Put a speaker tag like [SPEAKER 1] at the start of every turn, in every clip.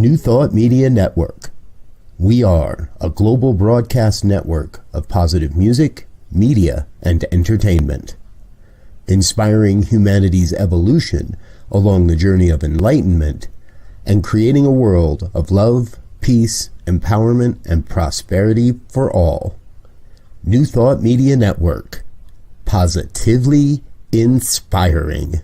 [SPEAKER 1] New Thought Media Network. We are a global broadcast network of positive music, media, and entertainment, inspiring humanity's evolution along the journey of enlightenment and creating a world of love, peace, empowerment, and prosperity for all. New Thought Media Network. Positively inspiring.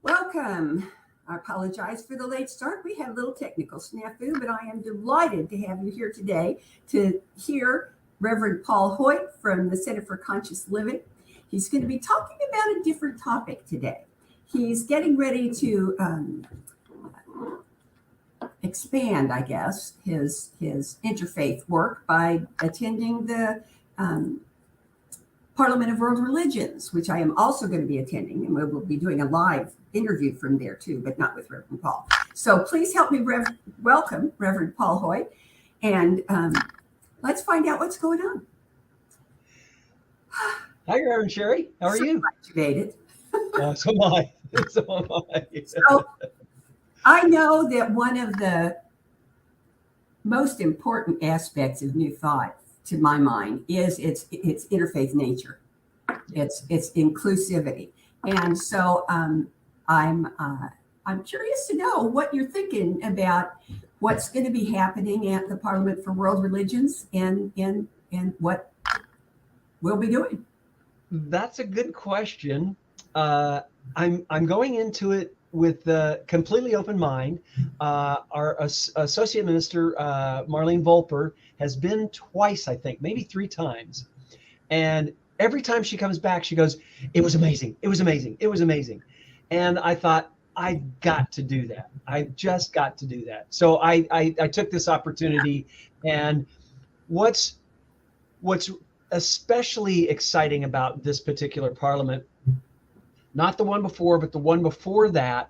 [SPEAKER 2] Welcome. I apologize for the late start. We had a little technical snafu, but I am delighted to have you here today to hear Reverend Paul Hoyt from the Center for Conscious Living. He's going to be talking about a different topic today. He's getting ready to expand, I guess, his interfaith work by attending the Parliament of World Religions, which I am also going to be attending, and we will be doing a live interview from there too, but not with Reverend Paul. So please help me welcome Reverend Paul Hoyt, and let's find out what's going on.
[SPEAKER 3] Hi, Reverend Sharri. How are you?
[SPEAKER 2] Activated.
[SPEAKER 3] So am I. So am I.
[SPEAKER 2] So I know that one of the most important aspects of New Thought, to my mind, is its interfaith nature. It's inclusivity, and so I'm curious to know what you're thinking about what's going to be happening at the Parliament for World Religions and what we'll be doing.
[SPEAKER 3] That's a good question. I'm going into it with a completely open mind. Our Associate Minister, Marlene Volper, has been twice, I think, maybe 3 times. And every time she comes back, she goes, "It was amazing. It was amazing. It was amazing." And I thought, I got to do that. I just got to do that. So I took this opportunity. And what's especially exciting about this particular parliament, not the one before, but the one before that,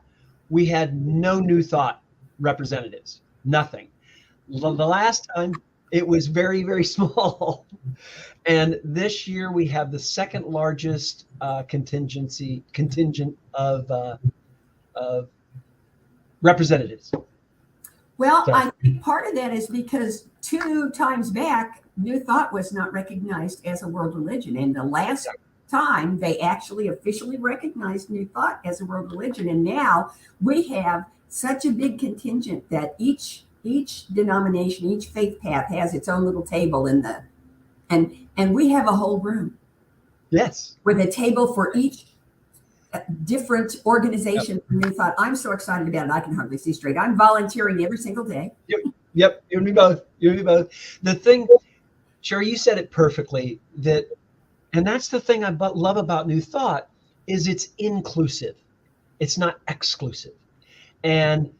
[SPEAKER 3] we had no New Thought representatives, nothing. The last time it was very, very small. And this year we have the second largest contingent of representatives.
[SPEAKER 2] Well, so I think part of that is because 2 times back, New Thought was not recognized as a world religion. And the last time they actually officially recognized New Thought as a world religion. And now we have such a big contingent that each denomination, each faith path has its own little table in the, and we have a whole room.
[SPEAKER 3] Yes.
[SPEAKER 2] With a table for each different organization for New Thought. I'm so excited about it. I can hardly see straight. I'm volunteering every single day.
[SPEAKER 3] Yep. You and me both. The thing, Sharri, you said it perfectly, and that's the thing I love about New Thought is it's inclusive. It's not exclusive. And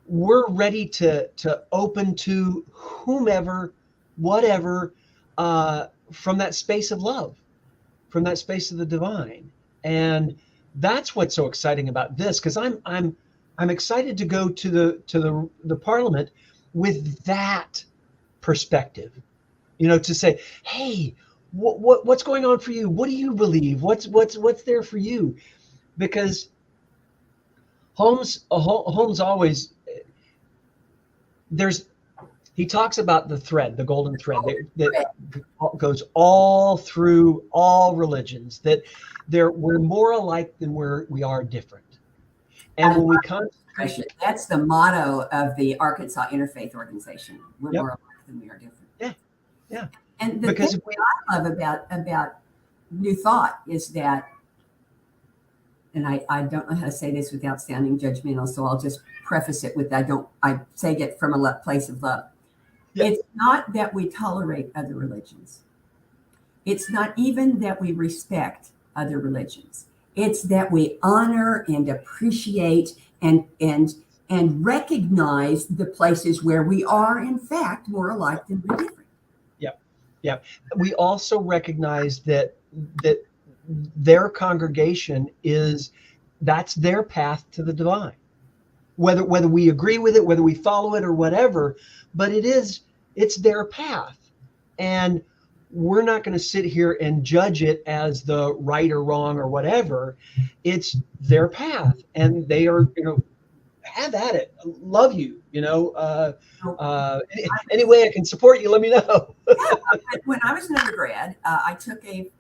[SPEAKER 3] we're ready to open to whomever, whatever, from that space of love, from that space of the divine. And that's what's so exciting about this, because I'm excited to go to the Parliament with that perspective, to say, hey, what's going on for you? What do you believe? What's there for you? Because Holmes always, he talks about the thread, the golden thread that goes all through all religions, that we're more alike than we are different. And when we concentrate,
[SPEAKER 2] that's the motto of the Arkansas Interfaith Organization. We're more alike than we are different.
[SPEAKER 3] Yeah.
[SPEAKER 2] And the thing I love about New Thought is that, and I don't know how to say this without sounding judgmental, so I'll just preface it with I say it from a place of love. Yeah. It's not that we tolerate other religions. It's not even that we respect other religions. It's that we honor and appreciate and recognize the places where we are, in fact, more alike than we're different.
[SPEAKER 3] Yeah. We also recognize that their congregation that's their path to the divine. Whether we agree with it, whether we follow it or whatever, but it's their path. And we're not going to sit here and judge it as the right or wrong or whatever. It's their path, and they are, have at it. Love you, any way I can support you, let me know.
[SPEAKER 2] When I was an undergrad, I took a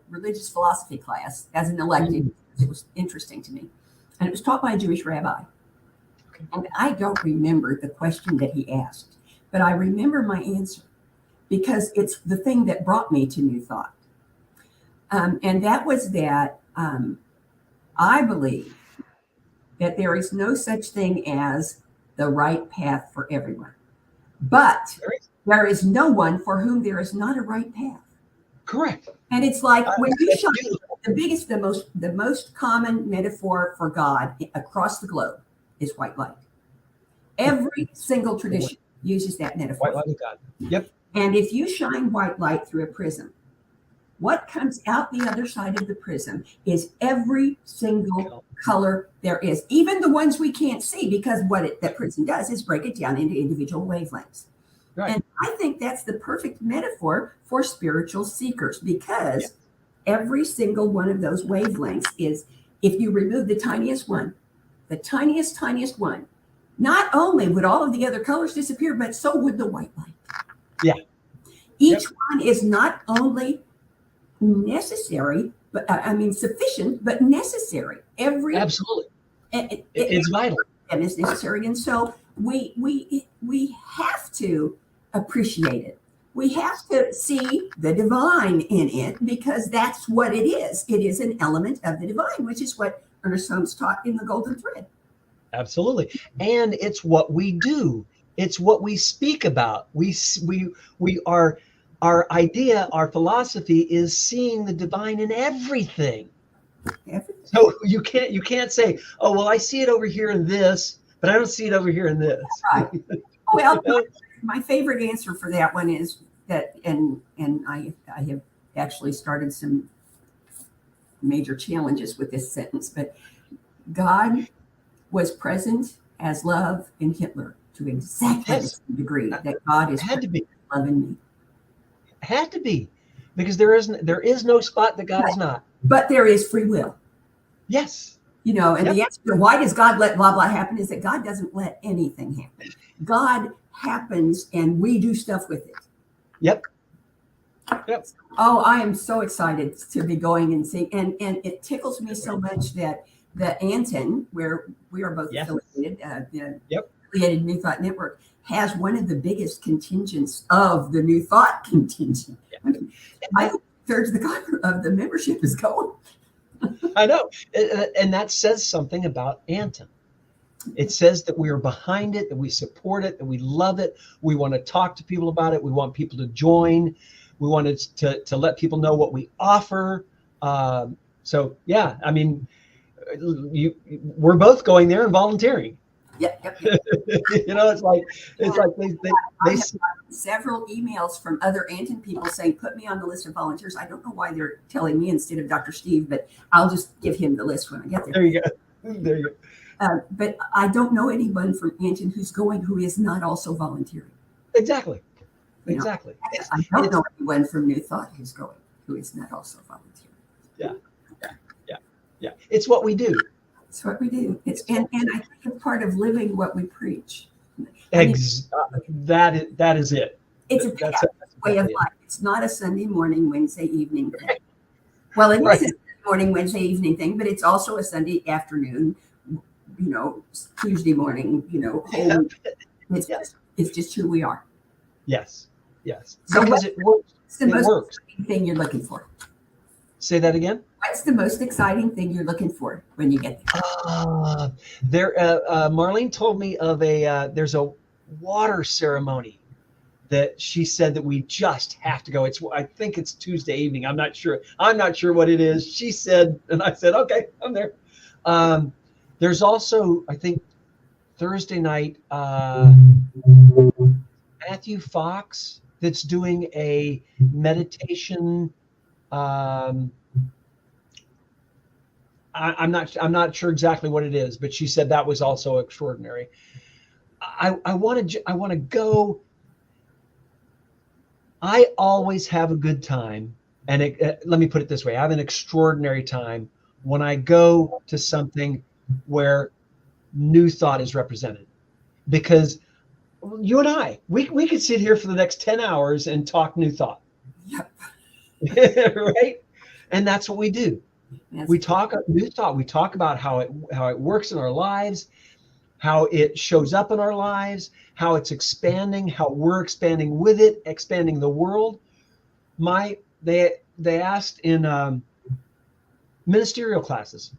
[SPEAKER 2] religious philosophy class as an elective. It was interesting to me, and it was taught by a Jewish rabbi. Okay. And I don't remember the question that he asked, but I remember my answer, because it's the thing that brought me to New Thought. And that was that I believe that there is no such thing as the right path for everyone. But there is no one for whom there is not a right path.
[SPEAKER 3] Correct.
[SPEAKER 2] And it's like when you shine, the most common metaphor for God across the globe is white light. Every single tradition uses that metaphor.
[SPEAKER 3] White light of God. Yep.
[SPEAKER 2] And if you shine white light through a prism, what comes out the other side of the prism is every single color there is, even the ones we can't see, because that prism does is break it down into individual wavelengths. Right. And I think that's the perfect metaphor for spiritual seekers, because every single one of those wavelengths is, if you remove the tiniest one, not only would all of the other colors disappear, but so would the white light.
[SPEAKER 3] Yeah.
[SPEAKER 2] Each one is not only necessary, but sufficient, but necessary.
[SPEAKER 3] Absolutely. It's vital.
[SPEAKER 2] And it's necessary. And so we have to appreciate it. We have to see the divine in it, because that's what it is. It is an element of the divine, which is what Ernest Holmes taught in The Golden Thread.
[SPEAKER 3] Absolutely. And it's what we do. It's what we speak about. We are, our idea, our philosophy is seeing the divine in everything. So you can't say, oh, well, I see it over here in this, but I don't see it over here in this.
[SPEAKER 2] Right. Well, my favorite answer for that one is that, and I have actually started some major challenges with this sentence, but God was present as love in Hitler to exactly the same degree that God is
[SPEAKER 3] had to be
[SPEAKER 2] love in me.
[SPEAKER 3] Had to be, because there is no spot that God is not.
[SPEAKER 2] But there is free will.
[SPEAKER 3] Yes.
[SPEAKER 2] And the answer to why does God let blah blah happen is that God doesn't let anything happen. God happens and we do stuff with it.
[SPEAKER 3] Yep.
[SPEAKER 2] Oh, I am so excited to be going and seeing, and it tickles me so much that the Anton, where we are both affiliated, affiliated New Thought Network, has one of the biggest contingents of the New Thought contingent. I mean, I think 2/3 of the membership is going.
[SPEAKER 3] I know. And that says something about Anton. It says that we are behind it, that we support it, that we love it. We want to talk to people about it. We want people to join. We wanted to let people know what we offer. So, yeah, I mean, we're both going there and volunteering.
[SPEAKER 2] Yep.
[SPEAKER 3] It's like they
[SPEAKER 2] several emails from other Anton people saying, put me on the list of volunteers. I don't know why they're telling me instead of Dr. Steve, but I'll just give him the list when I get there.
[SPEAKER 3] There you go.
[SPEAKER 2] But I don't know anyone from Anton who's going who is not also volunteering.
[SPEAKER 3] Exactly.
[SPEAKER 2] I don't know anyone from New Thought who's going who is not also volunteering.
[SPEAKER 3] Yeah. It's what we do.
[SPEAKER 2] It's what we do. And I think it's part of living what we preach.
[SPEAKER 3] That is it.
[SPEAKER 2] It's a way of life. It's not a Sunday morning, Wednesday evening thing. Well, it is a Sunday morning, Wednesday evening thing, but it's also a Sunday afternoon, Tuesday morning, it's just who we are.
[SPEAKER 3] Yes.
[SPEAKER 2] So
[SPEAKER 3] because it works.
[SPEAKER 2] It's the most thing you're looking for.
[SPEAKER 3] Say that again.
[SPEAKER 2] What's the most exciting thing you're looking for when you get there?
[SPEAKER 3] Marlene told me of there's a water ceremony that she said that we just have to go. I think it's Tuesday evening. I'm not sure. I'm not sure what it is. She said, and I said, okay, I'm there. There's also, I think, Thursday night, Matthew Fox that's doing a meditation. I'm not sure exactly what it is, but she said that was also extraordinary. I want to go. I always have a good time, and let me put it this way: I have an extraordinary time when I go to something where new thought is represented, because you and I, we could sit here for the next 10 hours and talk new thought.
[SPEAKER 2] Yep.
[SPEAKER 3] Right? And that's what we do. We talk new thought. We talk about how it works in our lives, how it shows up in our lives, how it's expanding, how we're expanding with it, expanding the world. They asked in ministerial classes.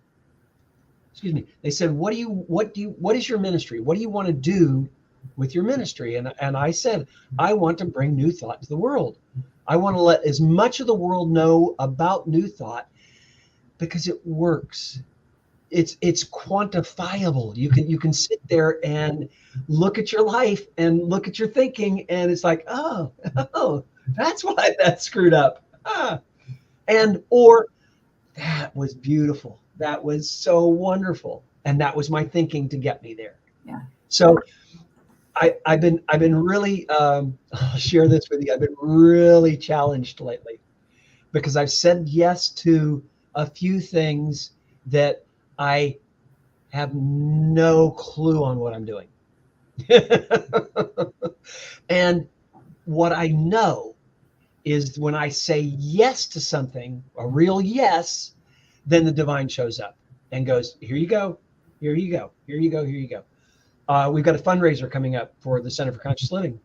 [SPEAKER 3] Excuse me. They said, what is your ministry? What do you want to do with your ministry? And I said, I want to bring new thought to the world. I want to let as much of the world know about new thought, because it works. It's quantifiable. You can sit there and look at your life and look at your thinking, and it's like, oh, that's why that's screwed up. Or that was beautiful. That was so wonderful. And that was my thinking to get me there.
[SPEAKER 2] Yeah.
[SPEAKER 3] So I've been really, I'll share this with you. I've been really challenged lately, because I've said yes to a few things that I have no clue on what I'm doing. And what I know is when I say yes to something, a real yes, then the divine shows up and goes, here you go, here you go, here you go, here you go. We've got a fundraiser coming up for the Center for Conscious Living.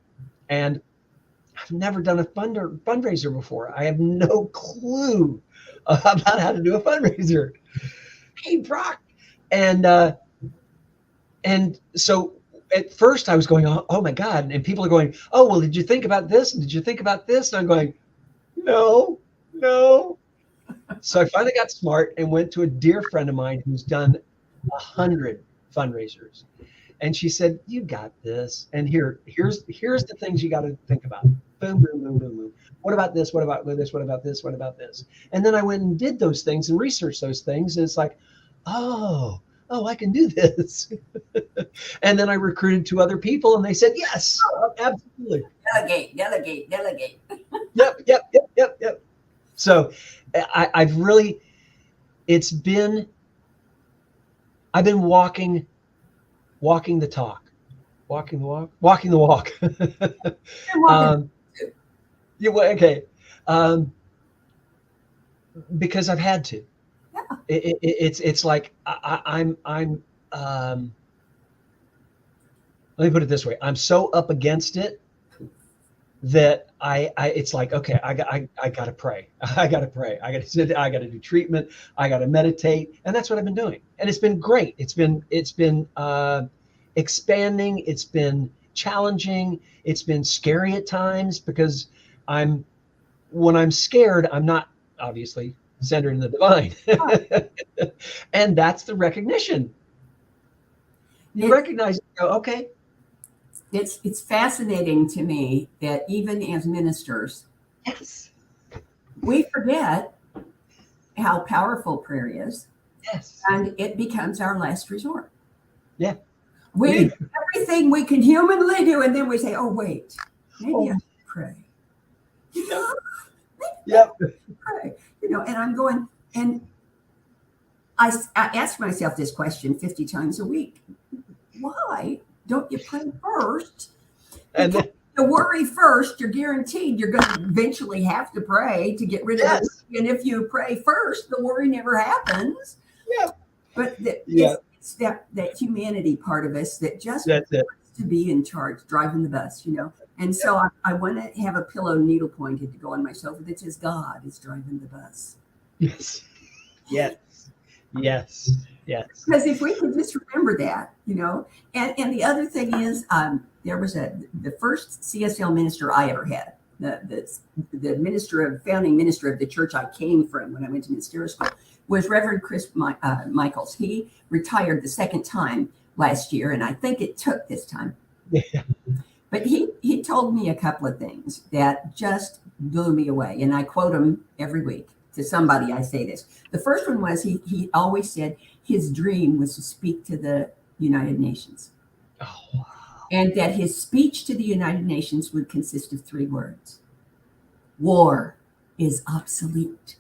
[SPEAKER 3] And I've never done a fundraiser before. I have no clue about how to do a fundraiser. Hey, Brock. And so at first I was going, oh my God. And people are going, oh, well, did you think about this? And did you think about this? And I'm going, no. So I finally got smart and went to a dear friend of mine who's done 100 fundraisers. And she said, you got this. And here's the things you got to think about. Boom, boom, boom, boom, boom. What about this? What about this? What about this? What about this? And then I went and did those things and researched those things. And it's like, oh, I can do this. And then I recruited 2 other people, and they said, yes, absolutely.
[SPEAKER 2] Delegate.
[SPEAKER 3] Yep. So I've really, I've been walking the talk, walking the walk. Yeah, well, okay. Because I've had to.
[SPEAKER 2] Yeah.
[SPEAKER 3] It's like I'm let me put it this way. I'm so up against it that it's like, okay, I gotta pray. I gotta pray. I gotta sit. I gotta do treatment. I gotta meditate, and that's what I've been doing. And it's been great. It's been expanding. It's been challenging. It's been scary at times, because when I'm scared, I'm not obviously centered in the divine. And that's the recognition. You recognize it, go, okay.
[SPEAKER 2] It's fascinating to me that even as ministers,
[SPEAKER 3] Yes.
[SPEAKER 2] we forget how powerful prayer is.
[SPEAKER 3] Yes.
[SPEAKER 2] And it becomes our last resort.
[SPEAKER 3] Yeah.
[SPEAKER 2] We everything we can humanly do, and then we say, oh, wait, maybe I should pray.
[SPEAKER 3] Yep.
[SPEAKER 2] Pray. And I'm going, and I ask myself this question 50 times a week. Why don't you pray first?
[SPEAKER 3] And then,
[SPEAKER 2] to worry first, you're guaranteed you're going to eventually have to pray to get rid of it. And if you pray first, the worry never happens.
[SPEAKER 3] Yeah.
[SPEAKER 2] But it's that humanity part of us that just wants to be in charge, driving the bus, And so I want to have a pillow needle pointed to go on my sofa that says God is driving the bus.
[SPEAKER 3] Yes. Yes. Yes. Yes.
[SPEAKER 2] Because if we could just remember that, and the other thing is, there was the first CSL minister I ever had, the founding minister of the church I came from when I went to ministerial school, was Reverend Chris Michaels. He retired the second time last year, and I think it took this time.
[SPEAKER 3] Yeah.
[SPEAKER 2] But he told me a couple of things that just blew me away, and I quote him every week. To somebody, I say this. The first one was he always said his dream was to speak to the United Nations.
[SPEAKER 3] Oh, wow.
[SPEAKER 2] And that his speech to the United Nations would consist of 3 words. War is obsolete.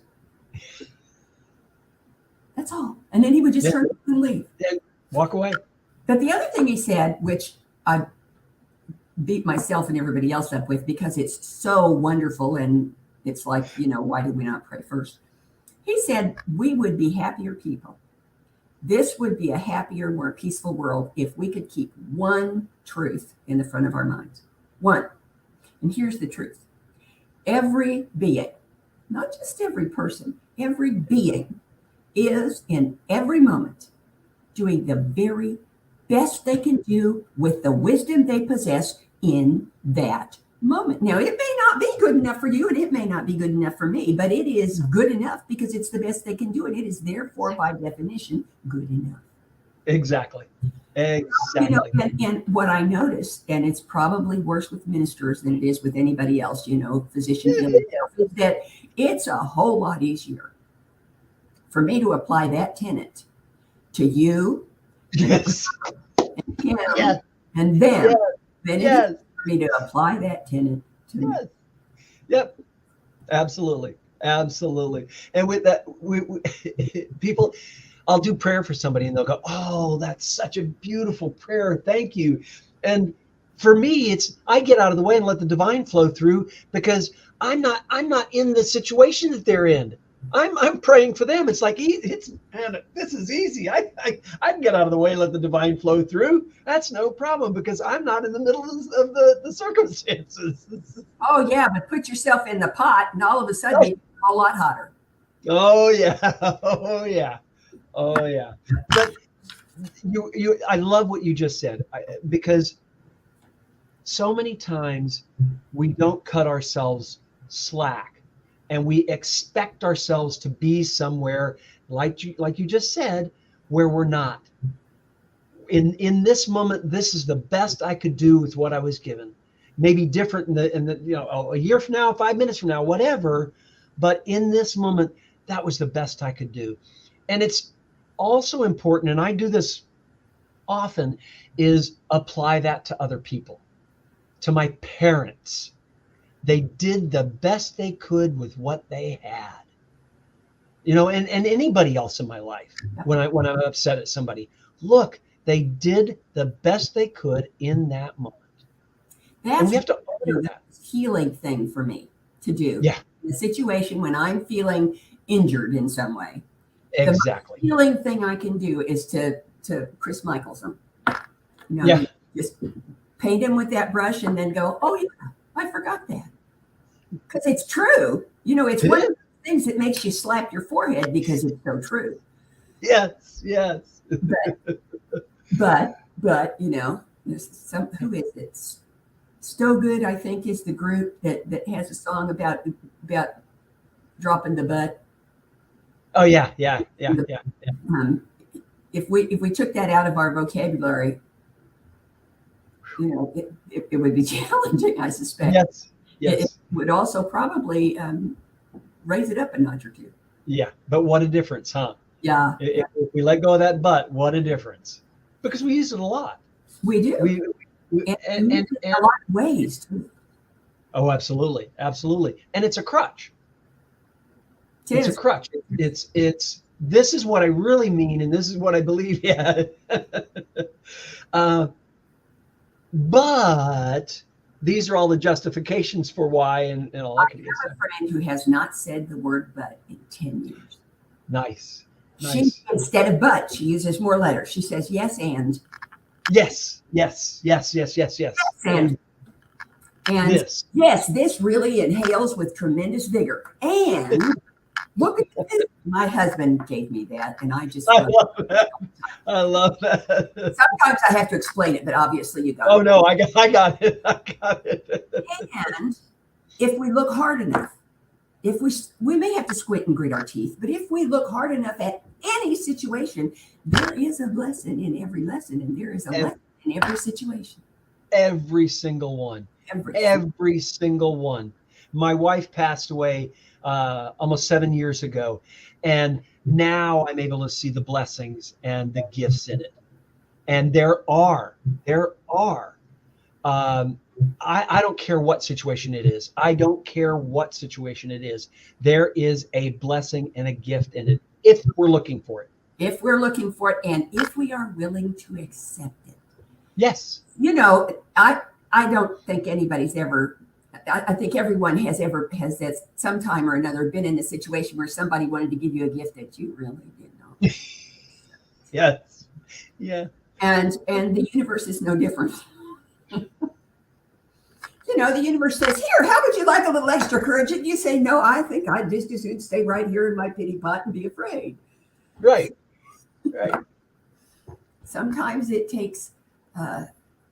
[SPEAKER 2] That's all. And then he would just turn and leave.
[SPEAKER 3] Walk away.
[SPEAKER 2] But the other thing he said, which I beat myself and everybody else up with because it's so wonderful, and it's like, why did we not pray first? He said we would be happier people. This would be a happier, more peaceful world if we could keep one truth in the front of our minds. One. And here's the truth. Every being, not just every person, every being is in every moment doing the very best they can do with the wisdom they possess in that moment. Now, it may not be good enough for you, and it may not be good enough for me, but it is good enough because it's the best they can do, and it is therefore, by definition, good enough.
[SPEAKER 3] Exactly. And
[SPEAKER 2] what I noticed, and it's probably worse with ministers than it is with anybody else, physicians, is that it's a whole lot easier for me to apply that tenet to you,
[SPEAKER 3] yes,
[SPEAKER 2] and him,
[SPEAKER 3] yes,
[SPEAKER 2] and them,
[SPEAKER 3] yes,
[SPEAKER 2] than it
[SPEAKER 3] yes.
[SPEAKER 2] is for me to apply that tenet to me.
[SPEAKER 3] Yep. Absolutely. Absolutely. And with that, we people, I'll do prayer for somebody and they'll go, "Oh, that's such a beautiful prayer. Thank you." And for me, I get out of the way and let the divine flow through because I'm not in the situation that they're in. I'm praying for them. It's like, man, this is easy. I can get out of the way and let the divine flow through. That's no problem because I'm not in the middle of the circumstances.
[SPEAKER 2] Oh, yeah, but put yourself in the pot and all of a sudden it's a whole lot hotter.
[SPEAKER 3] Oh, yeah. Oh, yeah. Oh, yeah. But I love what you just said because so many times we don't cut ourselves slack. And we expect ourselves to be somewhere like you just said, where we're not. In this moment, this is the best I could do with what I was given. Maybe different in the a year from now, 5 minutes from now, whatever. But in this moment, that was the best I could do. And it's also important, and I do this often, is apply that to other people, to my parents. They did the best they could with what they had, and anybody else in my life. When I'm upset at somebody, look, they did the best they could in that moment. And we have to honor that.
[SPEAKER 2] Healing thing for me to do.
[SPEAKER 3] Yeah.
[SPEAKER 2] In a situation when I'm feeling injured in some way.
[SPEAKER 3] Exactly.
[SPEAKER 2] The healing thing I can do is to Chris Michaels him. Just paint him with that brush and then go, oh yeah, I forgot that. Because it's true. It's one of the things that makes you slap your forehead because it's so true.
[SPEAKER 3] Yes, yes.
[SPEAKER 2] But there's who is it? Stogood, I think, is the group that has a song about dropping the butt.
[SPEAKER 3] Oh yeah.
[SPEAKER 2] If we took that out of our vocabulary, it would be challenging, I suspect.
[SPEAKER 3] Yes.
[SPEAKER 2] It would also probably raise it up a notch or two.
[SPEAKER 3] Yeah, but what a difference, huh?
[SPEAKER 2] Yeah.
[SPEAKER 3] If we let go of that butt, what a difference. Because we use it a lot.
[SPEAKER 2] We do. And a lot of ways too.
[SPEAKER 3] Oh, absolutely. Absolutely. And it's a crutch. It's a crutch. It's this is what I really mean, and this is what I believe. Yeah. But these are all the justifications for why and all that. I
[SPEAKER 2] have a friend who has not said the word but in 10 years.
[SPEAKER 3] Nice.
[SPEAKER 2] She, instead of but, she uses more letters. She says yes and.
[SPEAKER 3] Yes.
[SPEAKER 2] And yes, this really inhales with tremendous vigor. And Look at this. My husband gave me that, and I just
[SPEAKER 3] I
[SPEAKER 2] love
[SPEAKER 3] love that. I love that.
[SPEAKER 2] Sometimes I have to explain it, but obviously you got
[SPEAKER 3] Oh
[SPEAKER 2] it.
[SPEAKER 3] no, I got it. I got it.
[SPEAKER 2] And if we look hard enough, if we may have to squint and grit our teeth, but if we look hard enough at any situation, there is a lesson in every lesson, and there is a lesson in every situation.
[SPEAKER 3] Every single one. Every single one. My wife passed away almost 7 years ago, and now I'm able to see the blessings and the gifts in it. And there are. I don't care what situation it is. I don't care what situation it is. There is a blessing and a gift in it if we're looking for it.
[SPEAKER 2] If we're looking for it, and if we are willing to accept it.
[SPEAKER 3] Yes.
[SPEAKER 2] You know, I don't think anybody's ever. I think everyone has at some time or another been in a situation where somebody wanted to give you a gift that you really didn't know.
[SPEAKER 3] Yes. Yeah.
[SPEAKER 2] And the universe is no different. You know, the universe says, "Here, how would you like a little extra courage?" And you say, "No, I think I'd just as soon stay right here in my pity pot and be afraid."
[SPEAKER 3] Right.
[SPEAKER 2] Sometimes it takes.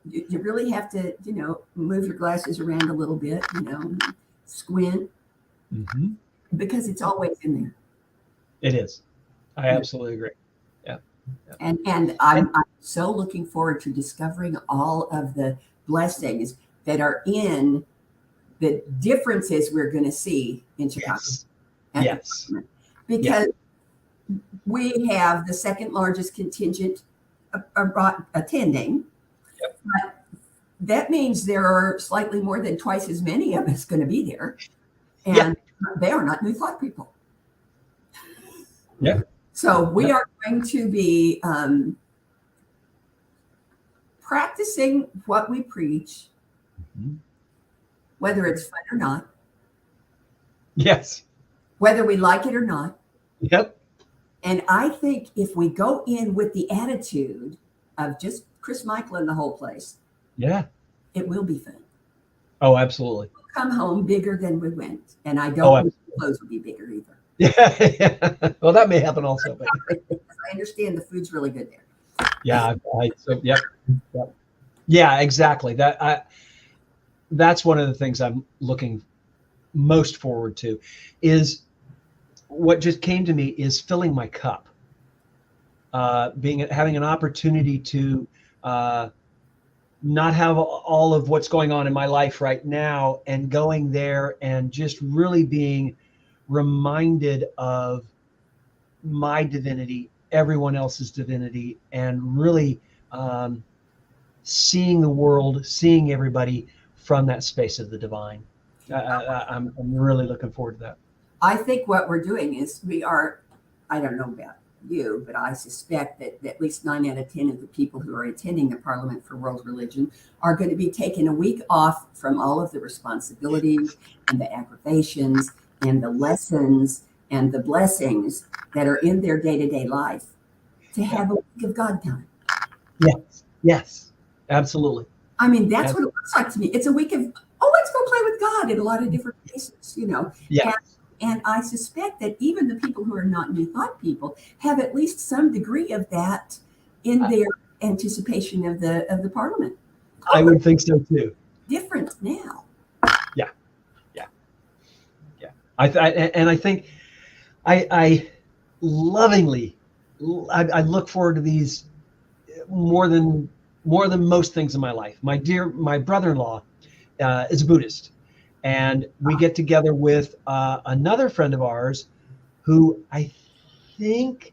[SPEAKER 2] You really have to, move your glasses around a little bit, squint, because it's always in there.
[SPEAKER 3] It is. I absolutely agree. Yeah.
[SPEAKER 2] And I'm so looking forward to discovering all of the blessings that are in the differences we're going to see in Chicago.
[SPEAKER 3] Yes.
[SPEAKER 2] Because we have the second largest contingent attending.
[SPEAKER 3] Yep.
[SPEAKER 2] But that means there are slightly more than twice as many of us going to be there. And they are not New Thought people.
[SPEAKER 3] Yeah.
[SPEAKER 2] So we are going to be practicing what we preach, whether it's fun or not.
[SPEAKER 3] Yes.
[SPEAKER 2] Whether we like it or not.
[SPEAKER 3] Yep.
[SPEAKER 2] And I think if we go in with the attitude of just Chris Michael and the whole place, it will be fun.
[SPEAKER 3] Oh, absolutely.
[SPEAKER 2] We'll come home bigger than we went. And I don't think the clothes will be bigger either.
[SPEAKER 3] Yeah. Well, that may happen also. But
[SPEAKER 2] I understand the food's really good there.
[SPEAKER 3] Yeah. Yeah, exactly. That's one of the things I'm looking most forward to is what just came to me is filling my cup, having an opportunity to not have all of what's going on in my life right now and going there and just really being reminded of my divinity, everyone else's divinity, and really seeing the world, seeing everybody from that space of the divine. I'm really looking forward to that.
[SPEAKER 2] I think what we're doing is I don't know about you, but I suspect that at least 9 out of 10 of the people who are attending the Parliament for World Religion are going to be taking a week off from all of the responsibilities and the aggravations and the lessons and the blessings that are in their day-to-day life to have a week of God time.
[SPEAKER 3] Yes, absolutely.
[SPEAKER 2] I mean, that's what it looks like to me. It's a week of, let's go play with God in a lot of different places,
[SPEAKER 3] Yeah.
[SPEAKER 2] And I suspect that even the people who are not New Thought people have at least some degree of that in their anticipation of the Parliament.
[SPEAKER 3] I would think so too.
[SPEAKER 2] Different now.
[SPEAKER 3] Yeah. I think I lovingly, I look forward to these more than most things in my life. My brother-in-law is a Buddhist, and we get together with another friend of ours who I think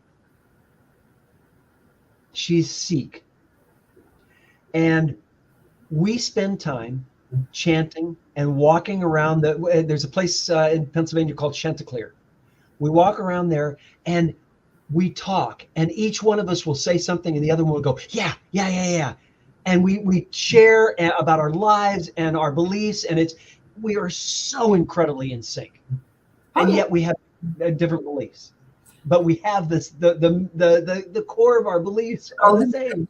[SPEAKER 3] she's Sikh, and we spend time chanting and walking around there's a place in Pennsylvania called Chanticleer. We walk around there and we talk, and each one of us will say something and the other one will go, yeah. And we share about our lives and our beliefs, and we are so incredibly in sync. And yet we have different beliefs, but we have the core of our beliefs are the same.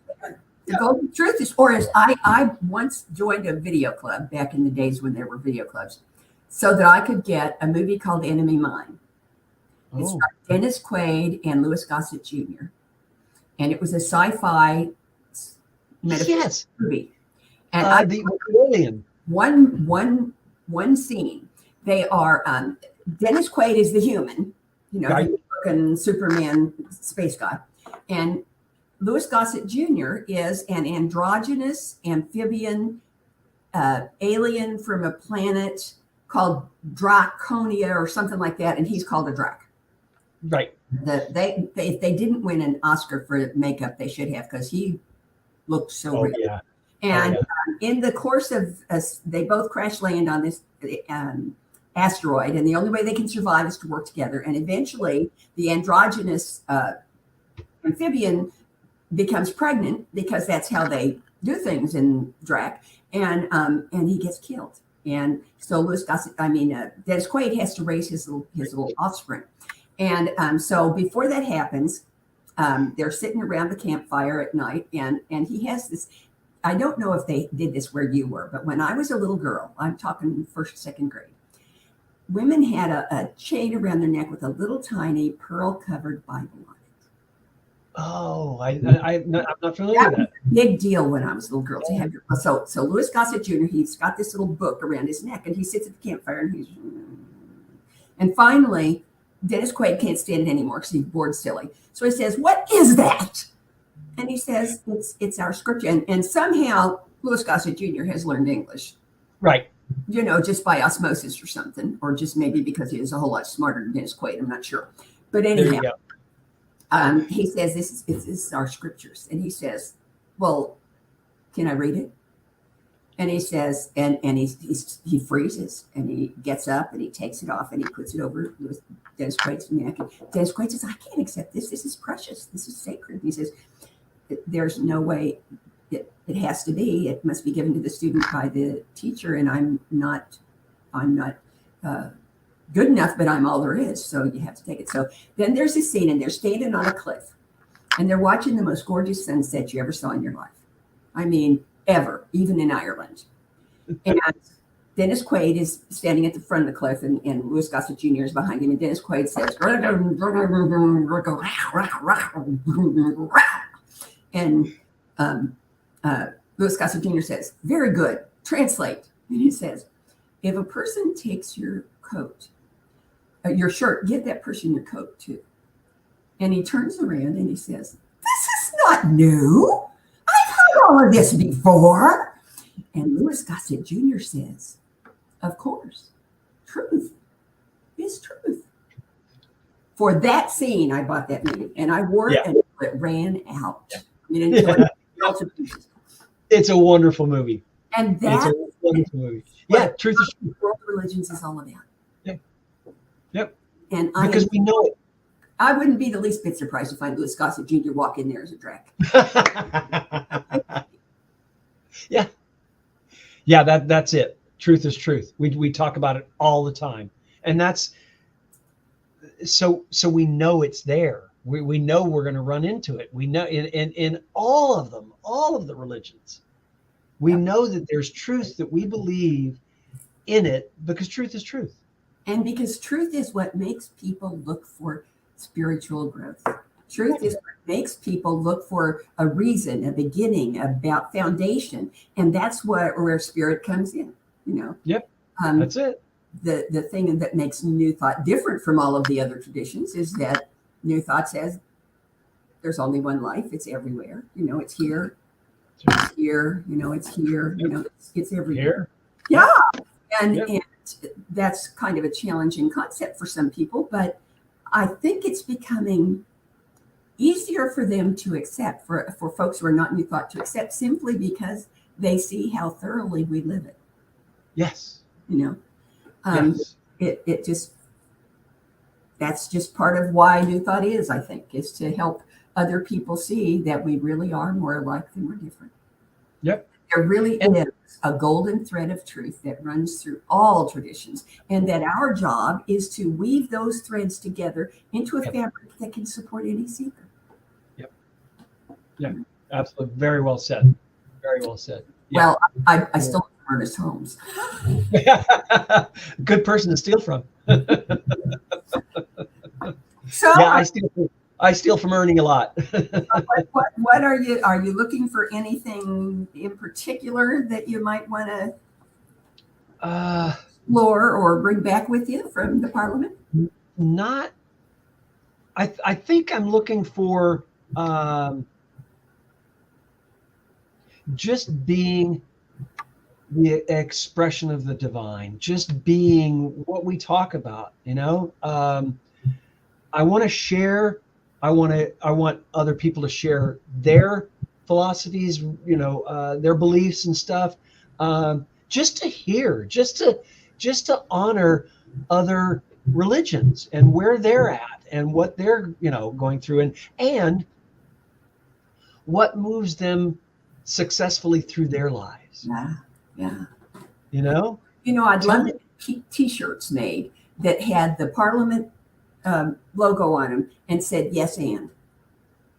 [SPEAKER 2] The golden truth is, or as I once joined a video club back in the days when there were video clubs, so that I could get a movie called Enemy Mine. It
[SPEAKER 3] Oh,
[SPEAKER 2] starred Dennis Quaid and Louis Gossett Jr. And it was a sci-fi metaphysical
[SPEAKER 3] yes.
[SPEAKER 2] movie. And I
[SPEAKER 3] The alien.
[SPEAKER 2] one scene. They are Dennis Quaid is the human,
[SPEAKER 3] Right.
[SPEAKER 2] the looking Superman space guy, and Louis Gossett Jr. is an androgynous amphibian alien from a planet called Draconia or something like that, and he's called a Drac.
[SPEAKER 3] Right.
[SPEAKER 2] If they didn't win an Oscar for makeup, they should have, because he looked so real.
[SPEAKER 3] Yeah.
[SPEAKER 2] And in the course of, they both crash land on this asteroid, and the only way they can survive is to work together. And eventually, the androgynous amphibian becomes pregnant, because that's how they do things in Drac, and he gets killed. And so Dennis Quaid has to raise his little offspring. And so before that happens, they're sitting around the campfire at night, and he has this. I don't know if they did this where you were, but when I was a little girl, I'm talking first, second grade, women had a chain around their neck with a little tiny pearl-covered Bible on it.
[SPEAKER 3] Oh, I'm not familiar with that.
[SPEAKER 2] Big deal when I was a little girl to have. So Louis Gossett Jr., he's got this little book around his neck, and he sits at the campfire, and finally, Dennis Quaid can't stand it anymore because he's bored silly. So he says, "What is that?" And he says, it's our scripture. And somehow Louis Gossett Jr. has learned English.
[SPEAKER 3] Right.
[SPEAKER 2] Just by osmosis or something, or just maybe because he is a whole lot smarter than Dennis Quaid. I'm not sure. But anyhow, he says, this is our scriptures. And he says, "Well, can I read it?" And he says, and he freezes, and he gets up and he takes it off and he puts it over Dennis Quaid's neck. And Dennis Quaid says, "I can't accept this. This is precious. This is sacred." He says, "There's no way it has to be. It must be given to the student by the teacher, and I'm not good enough, but I'm all there is. So you have to take it." So then there's a scene, and they're standing on a cliff, and they're watching the most gorgeous sunset you ever saw in your life. I mean, ever, even in Ireland. And Dennis Quaid is standing at the front of the cliff, and Louis Gossett Jr. is behind him, and Dennis Quaid says, and Louis Gossett Jr. says, "Very good. Translate." And he says, "If a person takes your coat, your shirt, give that person your coat too." And he turns around and he says, "This is not new. I've heard all of this before." And Louis Gossett Jr. says, "Of course, truth is truth." For that scene, I bought that movie, and I wore it until it ran out.
[SPEAKER 3] It's a wonderful movie.
[SPEAKER 2] And that's
[SPEAKER 3] a wonderful movie. Yeah, truth is truth.
[SPEAKER 2] World Religions is all about.
[SPEAKER 3] Yep.
[SPEAKER 2] And
[SPEAKER 3] because we know it.
[SPEAKER 2] I wouldn't be the least bit surprised to find Louis Gossett Jr. walk in there as a Drac.
[SPEAKER 3] Yeah, that's it. Truth is truth. We talk about it all the time, and that's so we know it's there. We know we're going to run into it. We know in all of them, all of the religions, we know that there's truth, that we believe in it, because truth is truth. And
[SPEAKER 2] because truth is what makes people look for spiritual growth. Truth is what makes people look for a reason, a beginning, about foundation. And that's where spirit comes in,
[SPEAKER 3] Yep. That's it.
[SPEAKER 2] The thing that makes New Thought different from all of the other traditions is that New Thought says there's only one life. It's everywhere. It's here. It's here. It's here. It's everywhere.
[SPEAKER 3] Here.
[SPEAKER 2] Yeah. And that's kind of a challenging concept for some people, but I think it's becoming easier for them to accept, for folks who are not New Thought to accept, simply because they see how thoroughly we live it.
[SPEAKER 3] Yes.
[SPEAKER 2] Yes. It just, that's just part of why New Thought is, I think, is to help other people see that we really are more alike than we're different.
[SPEAKER 3] Yep.
[SPEAKER 2] There really is a golden thread of truth that runs through all traditions, and that our job is to weave those threads together into a fabric that can support any seeker.
[SPEAKER 3] Yep. Yeah, absolutely. Very well said. Very well said. Yeah.
[SPEAKER 2] Well, I stole from Ernest Holmes.
[SPEAKER 3] Good person to steal from.
[SPEAKER 2] So,
[SPEAKER 3] Yeah, I steal from earning a lot.
[SPEAKER 2] what are you looking for anything in particular that you might want to
[SPEAKER 3] uh,
[SPEAKER 2] explore or bring back with you from the Parliament?
[SPEAKER 3] not. I think I'm looking for just being the expression of the divine, just being what we talk about. I want to share. I want other people to share their philosophies, their beliefs and stuff. Just to hear, just to honor other religions and where they're at and what they're, going through, and what moves them successful through their lives.
[SPEAKER 2] Yeah, yeah.
[SPEAKER 3] You know,
[SPEAKER 2] I'd love to keep T-shirts made that had the Parliament logo on them and said "Yes and."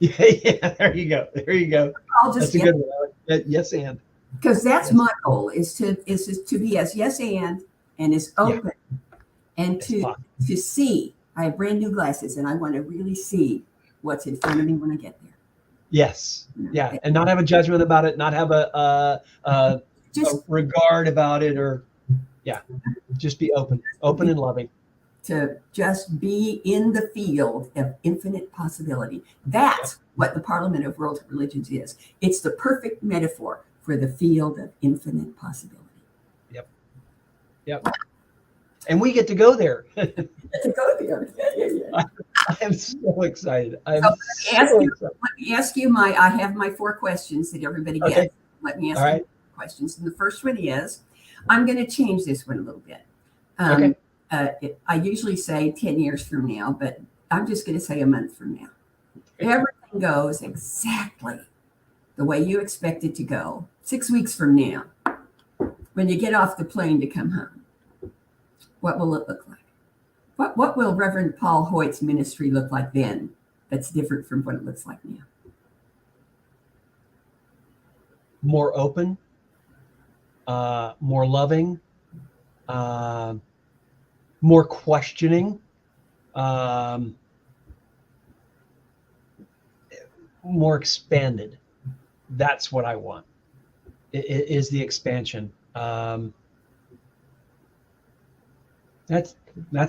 [SPEAKER 3] yeah. There you go. There you go.
[SPEAKER 2] I'll just
[SPEAKER 3] That's a good one. Yes, and
[SPEAKER 2] because that's
[SPEAKER 3] yes.
[SPEAKER 2] my goal is to be as yes and as open and to see. I have brand new glasses and I want to really see what's in front of me when I get there.
[SPEAKER 3] Yes. Yeah. And not have a judgment about it, not have a regard about it, or just be open and loving.
[SPEAKER 2] To just be in the field of infinite possibility. That's what the Parliament of World Religions is. It's the perfect metaphor for the field of infinite possibility.
[SPEAKER 3] Yep. And we get to go there.
[SPEAKER 2] To go there. Yeah.
[SPEAKER 3] I am so excited. Let
[SPEAKER 2] me ask you I have my 4 questions that everybody gets.
[SPEAKER 3] Okay.
[SPEAKER 2] Let me ask you questions. And the first one is, I'm going to change this one a little bit.
[SPEAKER 3] Okay.
[SPEAKER 2] I usually say 10 years from now, but I'm just going to say a month from now. Everything goes exactly the way you expect it to go 6 weeks from now. When you get off the plane to come home, what will it look like? What will Reverend Paul Hoyt's ministry look like then that's different from what it looks like now?
[SPEAKER 3] More open, more loving, more questioning, more expanded. That's what I want. It is the expansion. That's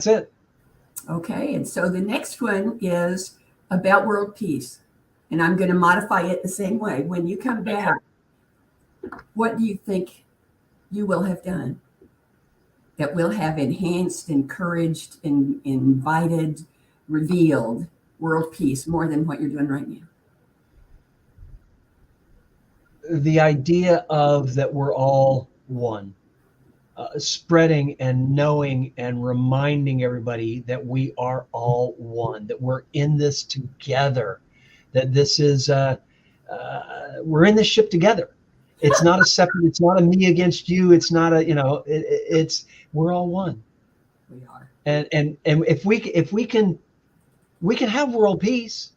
[SPEAKER 3] it.
[SPEAKER 2] Okay, and so the next one is about world peace, and I'm going to modify it the same way. When you come back, what do you think you will have done that will have enhanced, encouraged, invited, revealed world peace more than what you're doing right now?
[SPEAKER 3] The idea of that we're all one, spreading and knowing and reminding everybody that we are all one, that we're in this together, that this is we're in this ship together. It's not a separate, it's not a me against you. It's not a, it's we're all one.
[SPEAKER 2] We are.
[SPEAKER 3] And if we can have world peace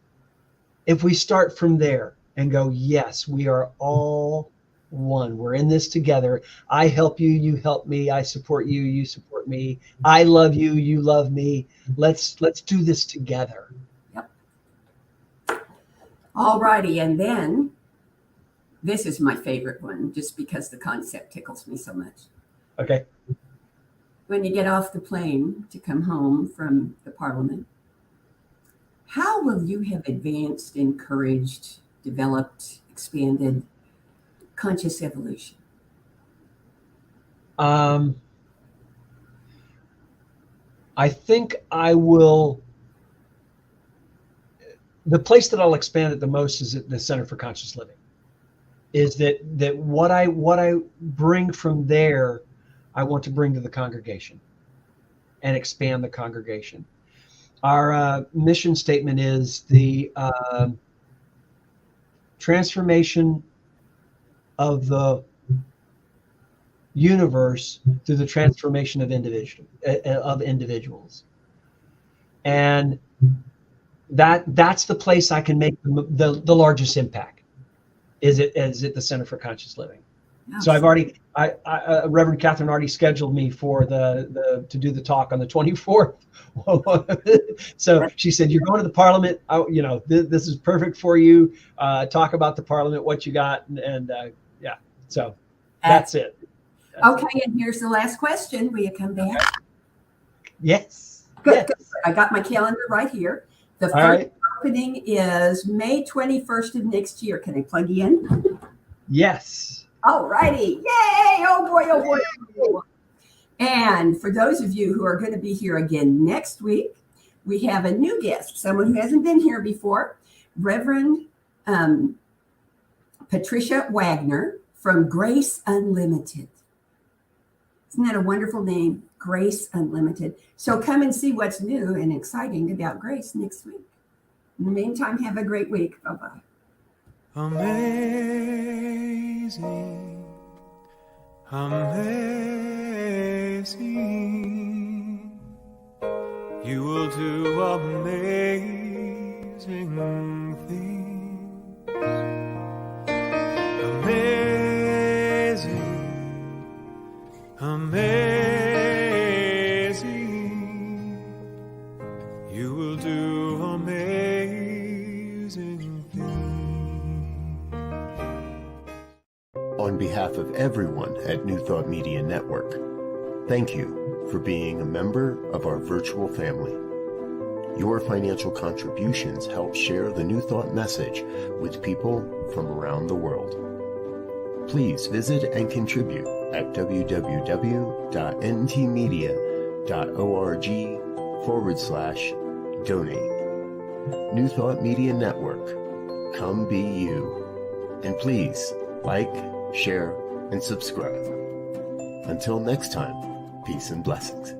[SPEAKER 3] if we start from there and go, yes, we are all one. We're in this together. I help you, you help me. I support you, you support me. I love you, you love me. Let's do this together.
[SPEAKER 2] Yep. All righty, and then this is my favorite one, just because the concept tickles me so much.
[SPEAKER 3] Okay.
[SPEAKER 2] When you get off the plane to come home from the Parliament, how will you have advanced, encouraged, developed, expanded conscious evolution?
[SPEAKER 3] I think I will. The place that I'll expand it the most is at the Center for Conscious Living. Is that what I bring from there, I want to bring to the congregation and expand the congregation. Our mission statement is the transformation of the universe through the transformation of individuals, and that's the place I can make the largest impact. Is it the Center for Conscious Living? So I've already, Reverend Catherine already scheduled me for to do the talk on the 24th. So she said, "You're going to the Parliament. This is perfect for you. Talk about the Parliament, what you got, and yeah." So that's it.
[SPEAKER 2] Okay, and here's the last question. Will you come back?
[SPEAKER 3] Yes.
[SPEAKER 2] Good. I got my calendar right here. The first opening is May 21st of next year. Can I plug you in?
[SPEAKER 3] Yes.
[SPEAKER 2] All righty. Yay! Oh boy, oh boy, oh boy. And for those of you who are going to be here again next week, we have a new guest, someone who hasn't been here before, Reverend Patricia Wagner from Grace Unlimited. Isn't that a wonderful name? Grace Unlimited. So come and see what's new and exciting about Grace next week. In the meantime, have a great week. Bye-bye.
[SPEAKER 4] Amazing, amazing, you will do amazing things. Amazing, amazing, you will do amazing things.
[SPEAKER 1] On behalf of everyone at New Thought Media Network, thank you for being a member of our virtual family. Your financial contributions help share the New Thought message with people from around the world. Please visit and contribute at www.ntmedia.org/donate. New Thought Media Network, come be you. And please like, share, and subscribe. Until next time, peace and blessings.